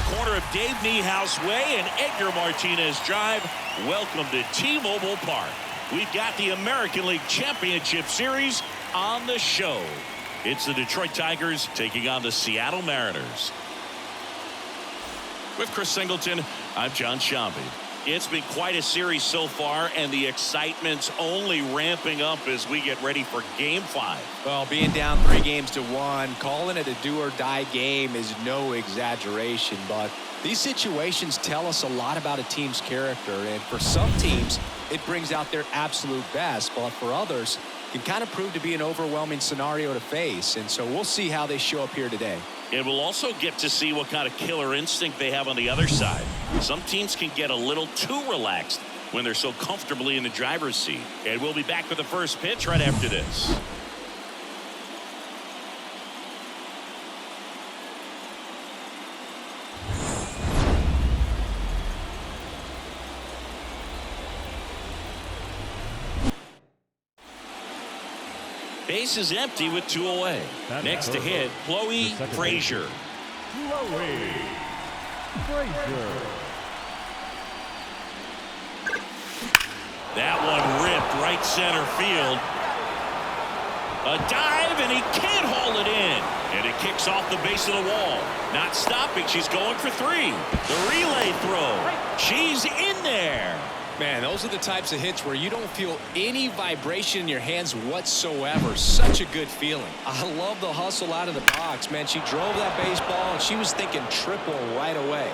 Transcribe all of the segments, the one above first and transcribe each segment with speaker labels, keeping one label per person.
Speaker 1: corner of Dave Niehaus Way and Edgar Martinez Drive. Welcome to T-Mobile Park. We've got the American League Championship Series on the show. It's the Detroit Tigers taking on the Seattle Mariners. With Chris Singleton, I'm John Shambi. It's been quite a series so far, and the excitement's only ramping up as we get ready for Game 5.
Speaker 2: Well, being down 3-1, calling it a do-or-die game is no exaggeration, but these situations tell us a lot about a team's character, and for some teams, it brings out their absolute best, but for others, it can kind of prove to be an overwhelming scenario to face, and so we'll see how they show up here today.
Speaker 1: And we'll also get to see what kind of killer instinct they have on the other side. Some teams can get a little too relaxed when they're so comfortably in the driver's seat. And we'll be back with the first pitch right after this. Base is empty with 2 away. Next to hit, Chloe Frazier.
Speaker 3: Chloe Frazier.
Speaker 1: That one ripped right center field. A dive, and he can't haul it in. And it kicks off the base of the wall. Not stopping. She's going for 3. The relay throw. She's in there.
Speaker 2: Man, those are the types of hits where you don't feel any vibration in your hands whatsoever. Such a good feeling. I love the hustle out of the box, man. She drove that baseball, and she was thinking triple right away.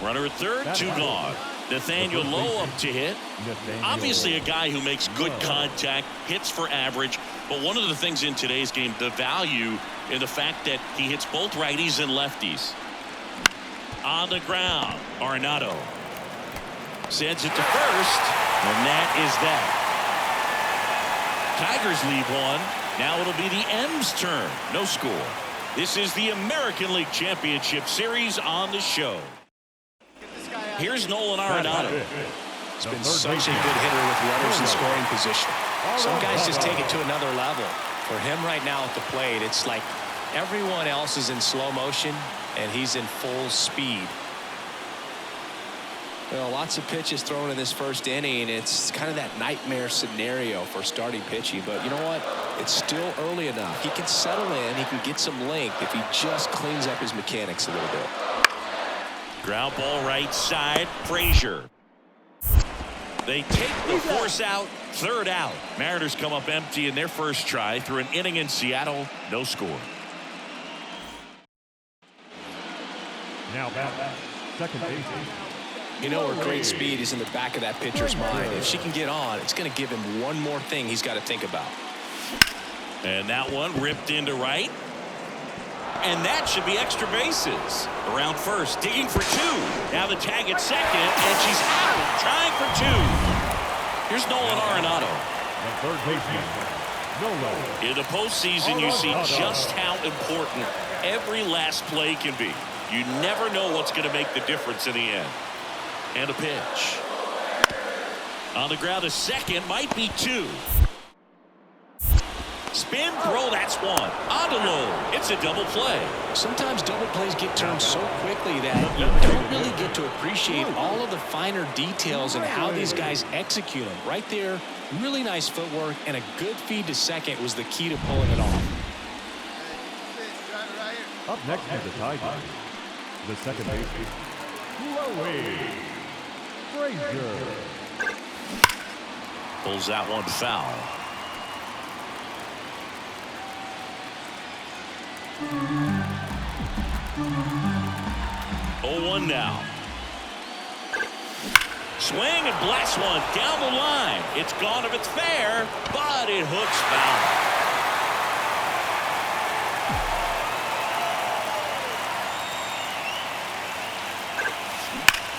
Speaker 1: Runner at third, 2 gone. Nathaniel Lowe up to hit. Obviously a guy who makes good contact, hits for average, but one of the things in today's game, the value in the fact that he hits both righties and lefties. On the ground, Arenado sends it to first, and that is that. Tigers lead 1. Now it'll be the M's turn. No score. This is the American League Championship Series on the show. Here's Nolan Arenado.
Speaker 2: He's been such a good hitter with runners in scoring position. Some guys just take it to another level. For him right now at the plate, it's like everyone else is in slow motion, and he's in full speed. Well, lots of pitches thrown in this first inning. It's kind of that nightmare scenario for starting pitching. But you know what? It's still early enough. He can settle in. He can get some length if he just cleans up his mechanics a little bit.
Speaker 1: Ground ball right side, Frazier. They take the force out, 3rd out. Mariners come up empty in their first try through an inning in Seattle. No score.
Speaker 3: Now back, second base.
Speaker 2: You know her great speed is in the back of that pitcher's mind. If she can get on, it's going to give him one more thing he's got to think about.
Speaker 1: And that one ripped into right. And that should be extra bases. Around first, digging for 2. Now the tag at second, and she's out, trying for 2. Here's Nolan Arenado.
Speaker 3: The third baseman, Nolan.
Speaker 1: In the postseason, you see just how important every last play can be. You never know what's going to make the difference in the end. And a pitch. On the ground, a second, might be 2. Spin throw, that's 1. On to Lowe. It's a double play.
Speaker 2: Sometimes double plays get turned so quickly that you don't really get to appreciate all of the finer details and how these guys execute them. Right there, really nice footwork, and a good feed to second was the key to pulling it off.
Speaker 3: Up next for the Tigers, the second baseman, Chloe Frazier.
Speaker 1: Pulls that one foul. 0-1 now. Swing and blast one down the line. It's gone if it's fair, but it hooks foul.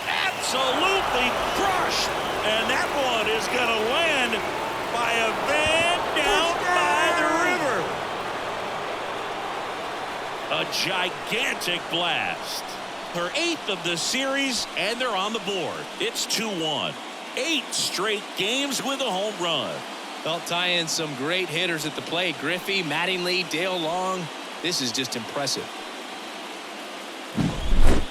Speaker 1: Absolutely crushed, and that one is going to land by a van down by the river. A gigantic blast. Her 8th of the series, and they're on the board. It's 2-1. 8 straight games with a home run.
Speaker 2: They'll tie in some great hitters at the plate. Griffey, Mattingly, Dale Long. This is just impressive.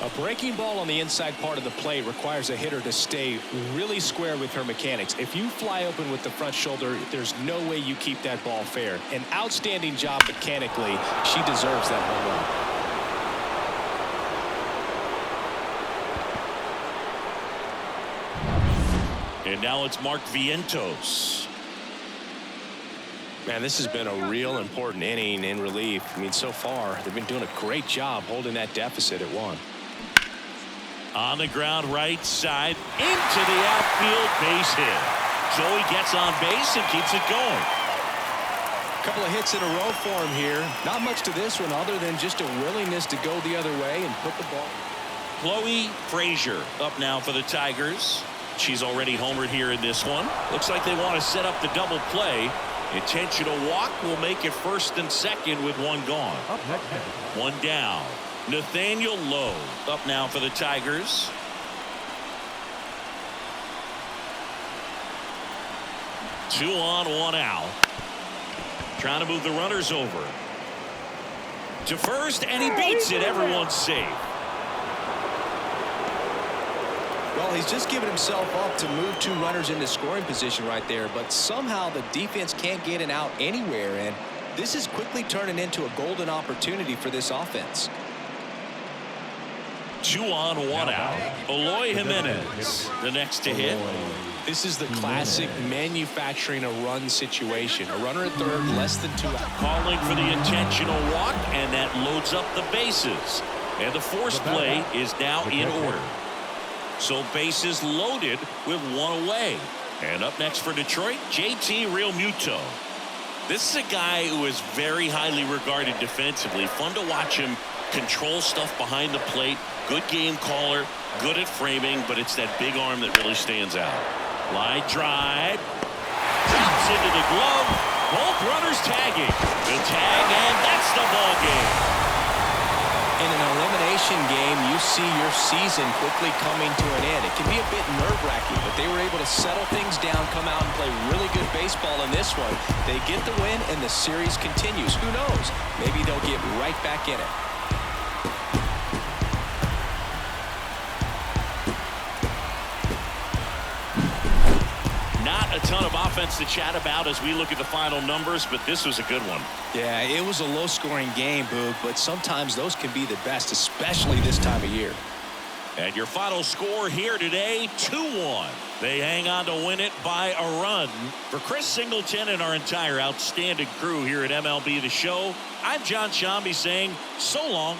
Speaker 4: A breaking ball on the inside part of the plate requires a hitter to stay really square with her mechanics. If you fly open with the front shoulder, there's no way you keep that ball fair. An outstanding job mechanically. She deserves that home run.
Speaker 1: And now it's Mark Vientos.
Speaker 4: Man, this has been a real important inning in relief. I mean, so far, they've been doing a great job holding that deficit at 1.
Speaker 1: On the ground right side into the outfield, base hit. Joey gets on base and keeps it going.
Speaker 2: A couple of hits in a row for him here. Not much to this one other than just a willingness to go the other way and put the ball.
Speaker 1: Chloe Frazier up now for the Tigers. She's already homered here in this one. Looks like they want to set up the double play. Intentional walk will make it first and second with 1 gone. 1 down. Nathaniel Lowe up now for the Tigers. Two on, 1 out. Trying to move the runners over. To first, and he beats it. Everyone's safe.
Speaker 2: Well, he's just given himself up to move 2 runners into scoring position right there, but somehow the defense can't get an out anywhere, and this is quickly turning into a golden opportunity for this offense.
Speaker 1: 2 on, 1 out. Eloy Jimenez, the next to hit.
Speaker 4: This is the classic manufacturing a run situation. A runner at third, less than 2 out.
Speaker 1: Calling for the intentional walk, and that loads up the bases. And the force play is now in order. So bases loaded with 1 away. And up next for Detroit, JT Realmuto. This is a guy who is very highly regarded defensively. Fun to watch him control stuff behind the plate. Good game caller, good at framing, but it's that big arm that really stands out. Line drive. Drops into the glove. Both runners tagging. The tag, and that's the ball game.
Speaker 2: In an elimination game, you see your season quickly coming to an end. It can be a bit nerve-wracking, but they were able to settle things down, come out and play really good baseball in this one. They get the win, and the series continues. Who knows? Maybe they'll get right back in it.
Speaker 1: Not a ton of offense to chat about as we look at the final numbers, but this was a good one.
Speaker 2: Yeah, it was a low-scoring game, Boog, but sometimes those can be the best, especially this time of year.
Speaker 1: And your final score here today, 2-1. They hang on to win it by a run. For Chris Singleton and our entire outstanding crew here at MLB The Show, I'm John Shambi saying so long.